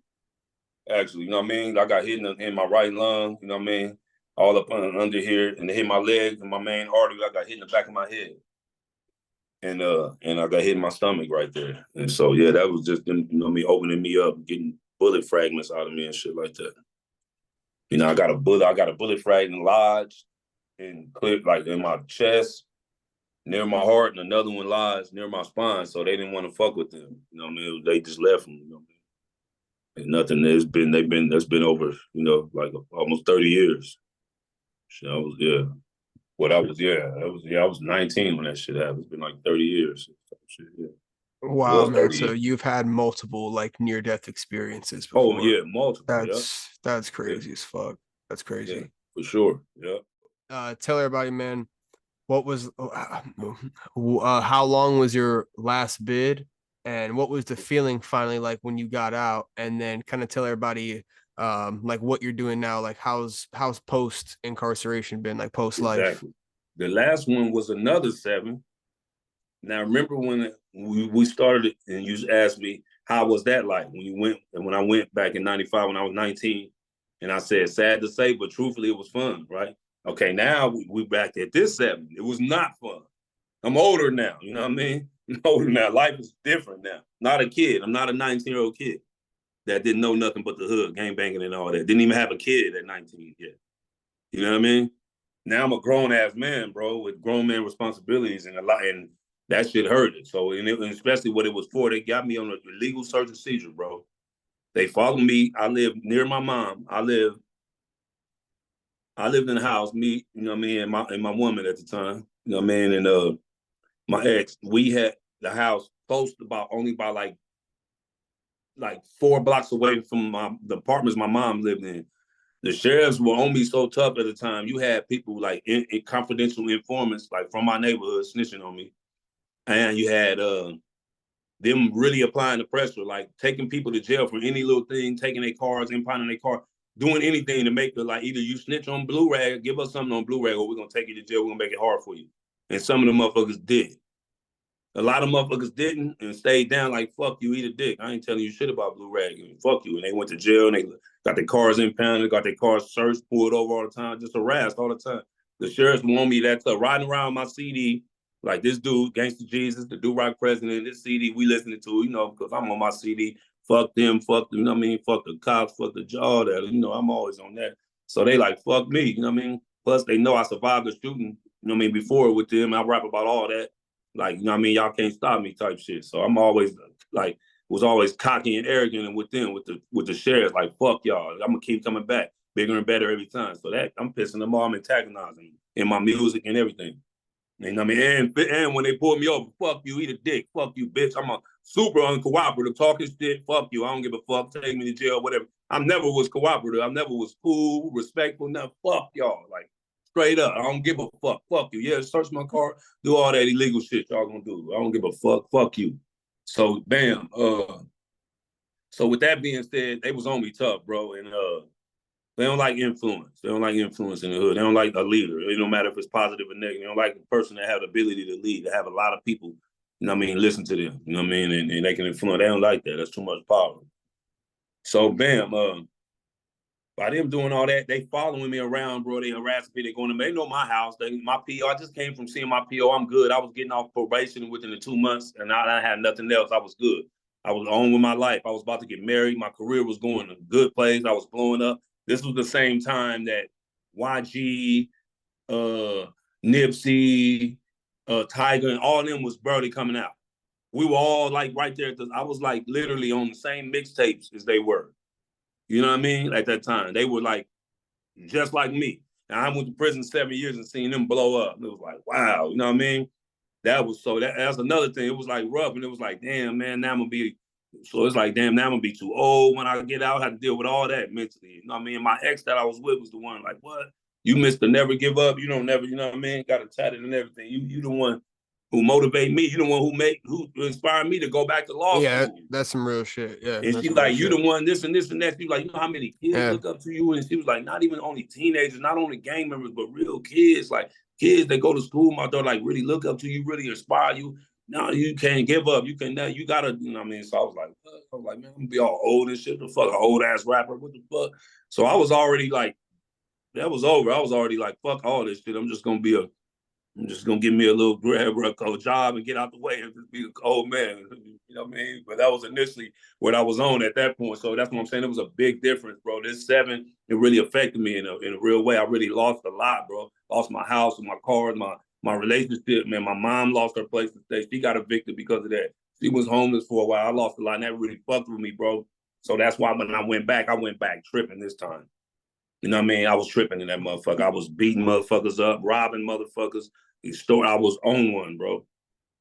actually. You know what I mean? I got hit in my right lung. You know what I mean? All up under here, and it hit my leg and my main artery. I got hit in the back of my head. And I got hit in my stomach right there. And so yeah, that was just them, you know, me opening me up, getting bullet fragments out of me and shit like that. You know, I got a bullet fragment lodged and clear like in my chest, near my heart, and another one lodged near my spine. So they didn't want to fuck with them. You know what I mean? They just left them, you know what I mean? And nothing, that's been over, you know, like almost 30 years. So I was 19 when that shit happened. It's been like 30 years. Shit, yeah. Wow, man. So you've had multiple like near-death experiences before. Oh, yeah, multiple. That's crazy as fuck. That's crazy. Yeah, for sure. Yeah. Tell everybody, man, what was how long was your last bid? And what was the feeling finally like when you got out? And then kind of tell everybody like what you're doing now, like how's post incarceration been, like post life. Exactly. The last one was another 7. Now remember when we started it and you asked me how was that like when I went back in 95 when I was 19, and I said sad to say, but truthfully it was fun, right? Okay, now we back at this 7. It was not fun. I'm older now, you know what I mean? I'm older now. Life is different now. Not a kid. I'm not a 19-year-old kid that didn't know nothing but the hood, gang banging and all that. Didn't even have a kid at 19 yet. You know what I mean? Now I'm a grown-ass man, bro, with grown man responsibilities and a lot, and that shit hurted. So, and especially what it was for, they got me on a legal search and seizure, bro. They followed me. I lived near my mom. I lived in the house, me, you know what I mean, and my woman at the time, you know what I mean, and my ex. We had the house close about only by like 4 blocks away from the apartments my mom lived in. The sheriffs were on me so tough at the time. You had people like in confidential informants like from my neighborhood snitching on me, and you had them really applying the pressure, like taking people to jail for any little thing, taking their cars, impounding their car, doing anything to make it like either you snitch on Blue Rag, give us something on Blue Rag, or we're gonna take you to jail. We're gonna make it hard for you. And some of the motherfuckers did. A lot of motherfuckers didn't and stayed down like, fuck you, eat a dick. I ain't telling you shit about Blue Rag. Fuck you. And they went to jail and they got their cars impounded, got their cars searched, pulled over all the time, just harassed all the time. The sheriffs want me that stuff, riding around my CD, like this dude, Gangsta Jesus, the Do-Rock president, this CD we listening to, you know, because I'm on my CD. Fuck them, you know what I mean? Fuck the cops, fuck the jaw, that, you know, I'm always on that. So they like, fuck me, you know what I mean? Plus, they know I survived the shooting, you know what I mean, before with them. I rap about all that. Like, you know what I mean? Y'all can't stop me type shit. So I'm always like, was always cocky and arrogant and with them, with the sheriffs, like, fuck y'all. I'm gonna keep coming back bigger and better every time. So that I'm pissing them off, I'm antagonizing them in my music and everything. You know what I mean? And when they pull me over, fuck you, eat a dick, fuck you, bitch. I'm a super uncooperative, talking shit, fuck you. I don't give a fuck, take me to jail, whatever. I never was cooperative. I never was cool, respectful, nothing. Fuck y'all. Like, straight up. I don't give a fuck. Fuck you. Yeah, search my car, do all that illegal shit y'all gonna do. I don't give a fuck. Fuck you. So, bam. So with that being said, they was on me tough, bro. And they don't like influence. They don't like influence in the hood. They don't like a leader. It don't matter if it's positive or negative. They don't like a person that have the ability to lead, to have a lot of people, you know what I mean, listen to them, you know what I mean, and they can influence. They don't like that. That's too much power. So, bam, by them doing all that, they following me around, bro. They harassing me. They going to me. They know my house. My PO. I just came from seeing my PO. I'm good. I was getting off probation within the 2 months, and I had nothing else. I was good. I was on with my life. I was about to get married. My career was going to a good place. I was blowing up. This was the same time that YG, Nipsey, Tiger, and all of them was barely coming out. We were all like right there. I was like literally on the same mixtapes as they were. You know what I mean? At that time, they were like just like me. And I went to prison 7 years and seen them blow up. It was like, wow, you know what I mean? That's another thing. It was like rough, and it was like, damn, man, now I'm gonna be. So it's like, damn, now I'm gonna be too old when I get out. I have to deal with all that mentally. You know what I mean? My ex that I was with was the one like, what? You missed the never give up. You don't never, you know what I mean? Got it tatted and everything. You the one who motivate me. You the one who inspired me to go back to law Yeah, school. that's some real shit. Yeah, And that's she some real like, you shit. the one, this and this and that. She like, you know how many kids Yeah. look up to you? And she was like, not even only teenagers, not only gang members, but real kids. Like kids that go to school, my daughter, like really look up to you, really inspire you. No, you can't give up. You can, you gotta, you know what I mean? So I was like, man, I'm gonna be all old and shit. The fuck, an old ass rapper. What the fuck? So I was already like, that was over. I was already like, fuck all this shit. I'm just gonna give me a little grab job and get out the way and just be an old man. You know what I mean? But that was initially what I was on at that point. So that's what I'm saying. It was a big difference, bro. This 7, it really affected me in a real way. I really lost a lot, bro. Lost my house, my cars, my relationship, man. My mom lost her place to stay. She got evicted because of that. She was homeless for a while. I lost a lot, and that really fucked with me, bro. So that's why when I went back tripping this time. You know what I mean? I was tripping in that motherfucker. I was beating motherfuckers up, robbing motherfuckers. I was on one, bro.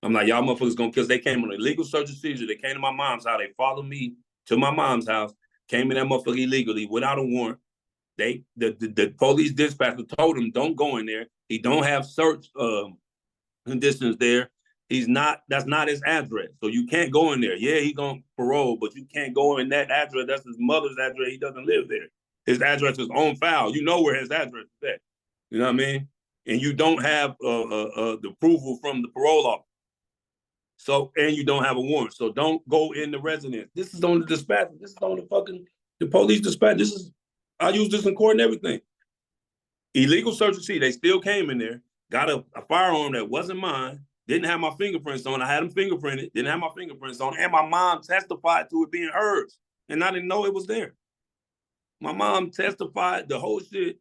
I'm like, y'all motherfuckers gonna kill. They came on a illegal search and seizure. They came to my mom's house. They followed me to my mom's house. Came in that motherfucker illegally without a warrant. The police dispatcher told him don't go in there. He don't have search conditions there. That's not his address. So you can't go in there. Yeah, he gonna parole, but you can't go in that address. That's his mother's address. He doesn't live there. His address is on file. You know where his address is at. You know what I mean? And you don't have the approval from the parole officer. So, and you don't have a warrant. So don't go in the residence. This is on the dispatch. This is on the police dispatch. I use this in court and everything. Illegal search and seizure. They still came in there, got a firearm that wasn't mine, didn't have my fingerprints on. I had them fingerprinted, didn't have my fingerprints on. And my mom testified to it being hers. And I didn't know it was there. My mom testified the whole shit,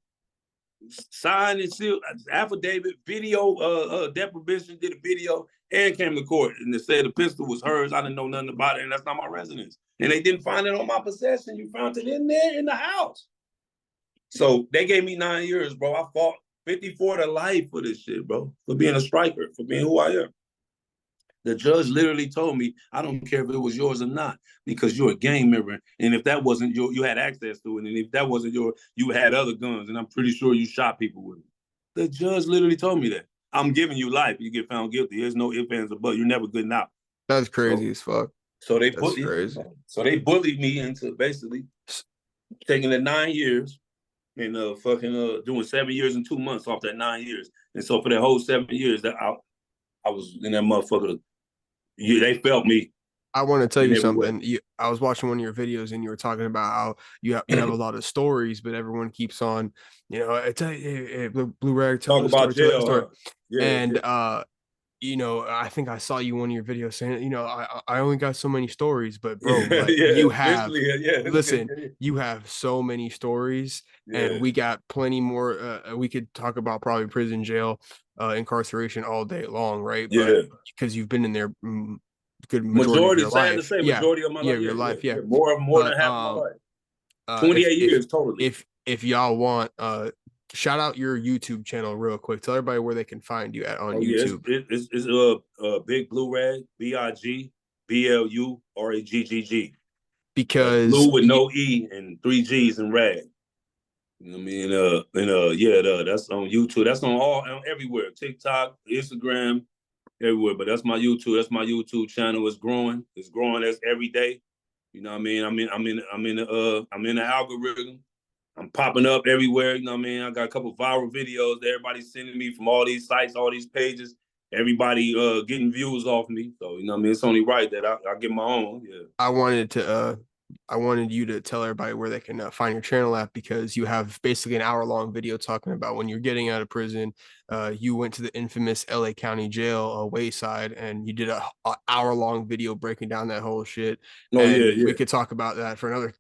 signed and sealed, affidavit, video, deprivation, did a video, and came to court. And they said the pistol was hers. I didn't know nothing about it, and that's not my residence. And they didn't find it on my possession. You found it in there in the house. So they gave me 9 years, bro. I fought 54 to life for this shit, bro, for being a striker, for being who I am. The judge literally told me, I don't care if it was yours or not, because you're a gang member. And if that wasn't your, you had access to it. And if that wasn't your, you had other guns. And I'm pretty sure you shot people with it. The judge literally told me that. I'm giving you life. You get found guilty. There's no ifs, ands, or buts. You're never good enough. That's crazy as fuck. So they bullied me into basically taking the 9 years and doing 7 years and 2 months off that 9 years. And so for that whole 7 years, that I was in that motherfucker they felt me I want to tell in you every way. something. I was watching one of your videos and you were talking about how you have a lot of stories, but everyone keeps on, tell hey, Blue Rag, tell Talk that about story, tell that jail, story. huh? Yeah, And yeah. I think I saw you in one of your videos saying, I only got so many stories, but bro, Yeah, like yeah. you have, Eventually, yeah. listen, you have so many stories, and Yeah. we got plenty more. We could talk about probably prison, jail, incarceration all day long, right? But Yeah. because you've been in there good majority of Majority, your sad to life, say, yeah, majority of my yeah, life. your Yeah, yeah, life, yeah. yeah. More than But half of my life. 28 if years totally. if y'all want, shout out your YouTube channel real quick. Tell everybody where they can find you at on Oh yeah, YouTube. it's Big Blue Rag, BIGBLURAGGG. Because Blue with no E and 3 G's and rag. You know what I mean? That's on YouTube. That's on everywhere. TikTok, Instagram, everywhere. But that's my YouTube. That's my YouTube channel. It's growing. It's growing as every day. You know what I mean? I'm in the algorithm. I'm popping up everywhere. You know what I mean? I got a couple viral videos that everybody's sending me from all these sites, all these pages. Everybody getting views off me. So, you know what I mean? It's only right that I get my own. Yeah. I wanted you to tell everybody where they can find your channel at, because you have basically an hour-long video talking about when you're getting out of prison. You went to the infamous LA County Jail, Wayside, and you did a hour-long video breaking down that whole shit. Oh yeah, And we yeah. could talk about that for another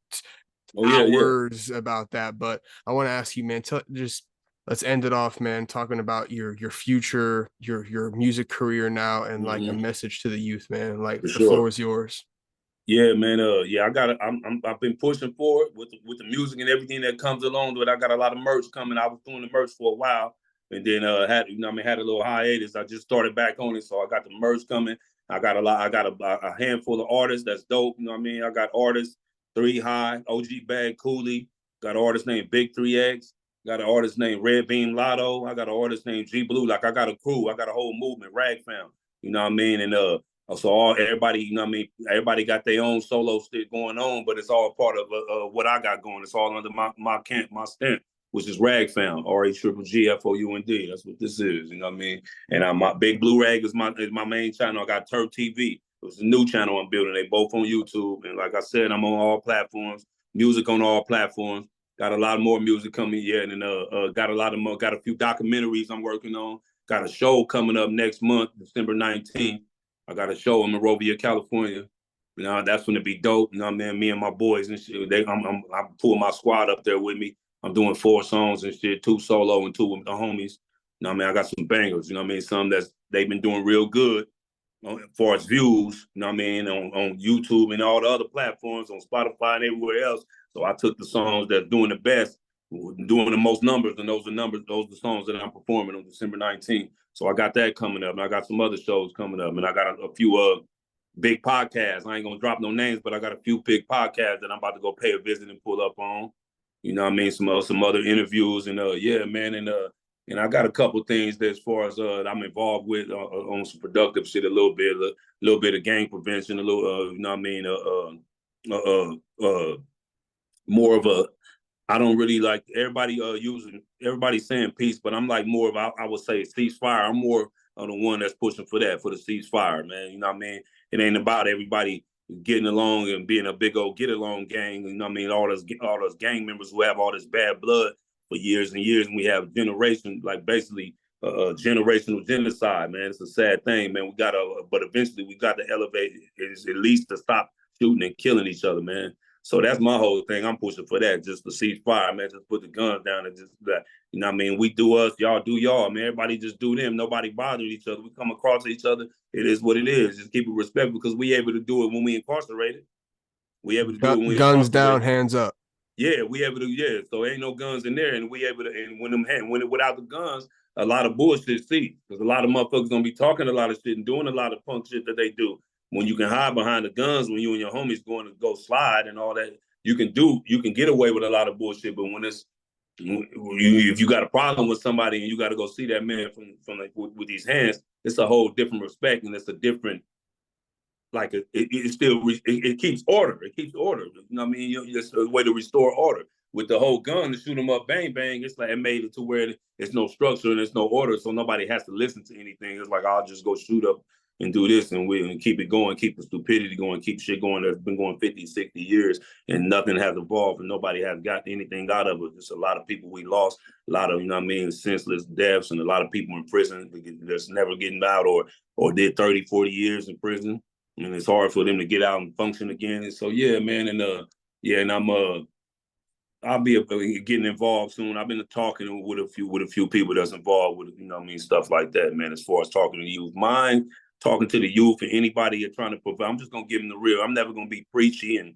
Oh yeah, yeah. hours about that. But I want to ask you, man, just let's end it off, man, talking about your future, your music career now, and like a Mm-hmm. message to the youth, man. Like For the floor sure. is yours. Yeah, man. Yeah, I've been pushing forward with the music and everything that comes along with it. I got a lot of merch coming. I was doing the merch for a while, and then had a little hiatus. I just started back on it, so I got the merch coming. I got a lot. I got a handful of artists that's dope. You know what I mean? I got artists 3 High, OG Bag Cooley. Got an artist named Big 3X. Got an artist named Red Beam Lotto. I got an artist named G Blue. Like I got a crew. I got a whole movement, Rag Fam. You know what I mean? And so everybody, you know what I mean? Everybody got their own solo shit going on, but it's all part of what I got going. It's all under my stamp, which is Rag Fam, RAGGFOUND. That's what this is, you know what I mean? And my Big Blue Rag is my main channel. I got Turf TV. It's a new channel I'm building. They both on YouTube. And like I said, I'm on all platforms, music on all platforms. Got a lot more music coming, yeah, and got a few documentaries I'm working on. Got a show coming up next month, December 19th. I got a show in Monrovia, California. You know, that's gonna be dope. You know what I mean? Me and my boys and shit. I'm pulling my squad up there with me. I'm doing 4 songs and shit, 2 solo and 2 with the homies. You know what I mean? I got some bangers, you know what I mean? Some they've been doing real good as far as views, you know what I mean, on YouTube and all the other platforms, on Spotify and everywhere else. So I took the songs that's doing the best, doing the most numbers, and those are the songs that I'm performing on December 19th. So I got that coming up, and I got some other shows coming up, and I got a few big podcasts. I ain't gonna drop no names, but I got a few big podcasts that I'm about to go pay a visit and pull up on. You know what I mean? Some other interviews, and yeah, man, and I got a couple things that as far as I'm involved with on some productive shit, a little bit of gang prevention, a little you know what I mean, more of a, I don't really like everybody everybody's saying peace, but I'm like more of I would say ceasefire. I'm more of the one that's pushing for that, for the ceasefire, man. You know what I mean? It ain't about everybody getting along and being a big old get along gang. You know what I mean? All those gang members who have all this bad blood for years and years, and we have generations, like basically generational genocide, man. It's a sad thing, man. But eventually we got to elevate it, at least to stop shooting and killing each other, man. So that's my whole thing. I'm pushing for that, just to cease fire, man. Just put the guns down and just that. You know what I mean? We do us, y'all do y'all, man. Everybody just do them. Nobody bothering each other. We come across each other. It is what it is. Just keep it respectful, because we able to do it when we incarcerated. We able to do it when we Guns down, incarcerated. hands up. Yeah, we able to. Yeah, so ain't no guns in there, and we able to. And without the guns, a lot of bullshit see, because a lot of motherfuckers gonna be talking a lot of shit and doing a lot of punk shit that they do. When you can hide behind the guns, when you and your homies going to go slide and all that, you can get away with a lot of bullshit. But if you got a problem with somebody and you got to go see that man from like with these hands, it's a whole different respect, and it's a different, like it keeps order. It keeps order. You know what I mean? It's a way to restore order. With the whole gun to shoot them up, bang bang. It's like it made it to where it's no structure and there's no order, so nobody has to listen to anything. It's like I'll just go shoot up and do this and keep it going, keep the stupidity going, keep shit going that's been going 50, 60 years and nothing has evolved and nobody has got anything out of it. There's a lot of people we lost, a lot of, senseless deaths and a lot of people in prison that's never getting out or did 30, 40 years in prison. And it's hard for them to get out and function again. And so, yeah, man. And I'll be getting involved soon. I've been talking with a few people that's involved with, stuff like that, man, as far as talking to the youth. Mine, talking to the youth and anybody you're trying to provide, I'm just going to give them the real. I'm never going to be preachy and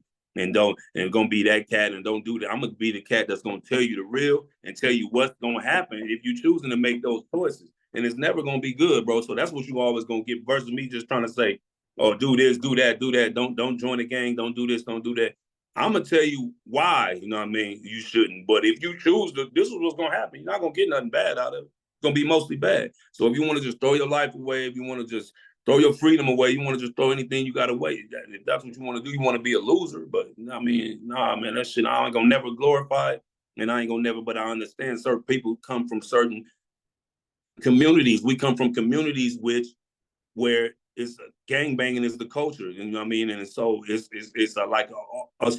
going to be that cat and don't do that. I'm going to be the cat that's going to tell you the real and tell you what's going to happen if you're choosing to make those choices. And it's never going to be good, bro. So that's what you always going to get versus me just trying to say, oh, do this, do that, do that. Don't join the gang. Don't do this, don't do that. I'm going to tell you why, you shouldn't. But if you choose this is what's going to happen. You're not going to get nothing bad out of it. It's going to be mostly bad. So if you want to just throw your life away, if you want to just throw your freedom away, you want to just throw anything you got away, if that's what you want to do, you want to be a loser. But, nah, man, that shit, I ain't going to never glorify it. And I ain't going to never, but I understand certain people come from certain communities. We come from communities where it's gang banging is the culture, And so it's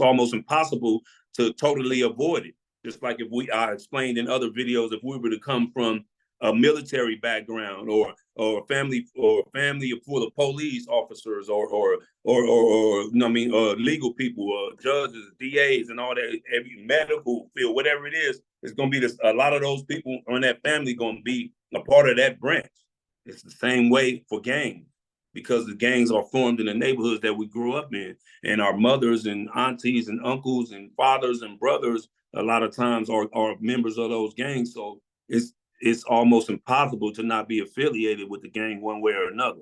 almost impossible to totally avoid it. Just like if I explained in other videos, if we were to come from a military background or family full of police officers or legal people, judges, DAs, and all that, every medical field, whatever it is, it's going to be a lot of those people in that family going to be a part of that branch. It's the same way for gangs, because the gangs are formed in the neighborhoods that we grew up in. And our mothers and aunties and uncles and fathers and brothers a lot of times are members of those gangs. So it's almost impossible to not be affiliated with the gang one way or another.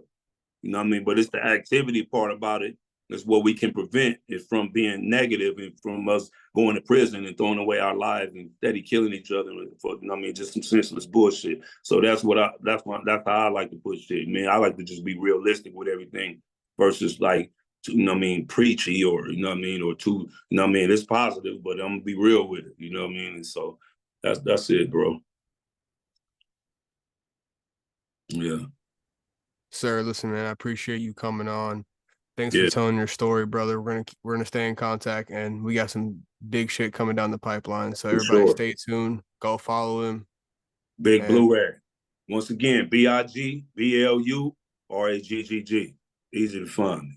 But it's the activity part about it. It's what we can prevent it from being negative and from us going to prison and throwing away our lives and steady killing each other for, just some senseless bullshit. So that's how I like to put shit, man. I like to just be realistic with everything versus like, preachy or, or too, it's positive, but I'm gonna be real with it, And so that's it, bro. Yeah. Sir, listen, man, I appreciate you coming on. Thanks for telling your story, brother. We're gonna stay in contact, and we got some big shit coming down the pipeline. So everybody stay tuned. Go follow him. Big Blue Rag. Once again, BIGBLURAGGG. Easy to find.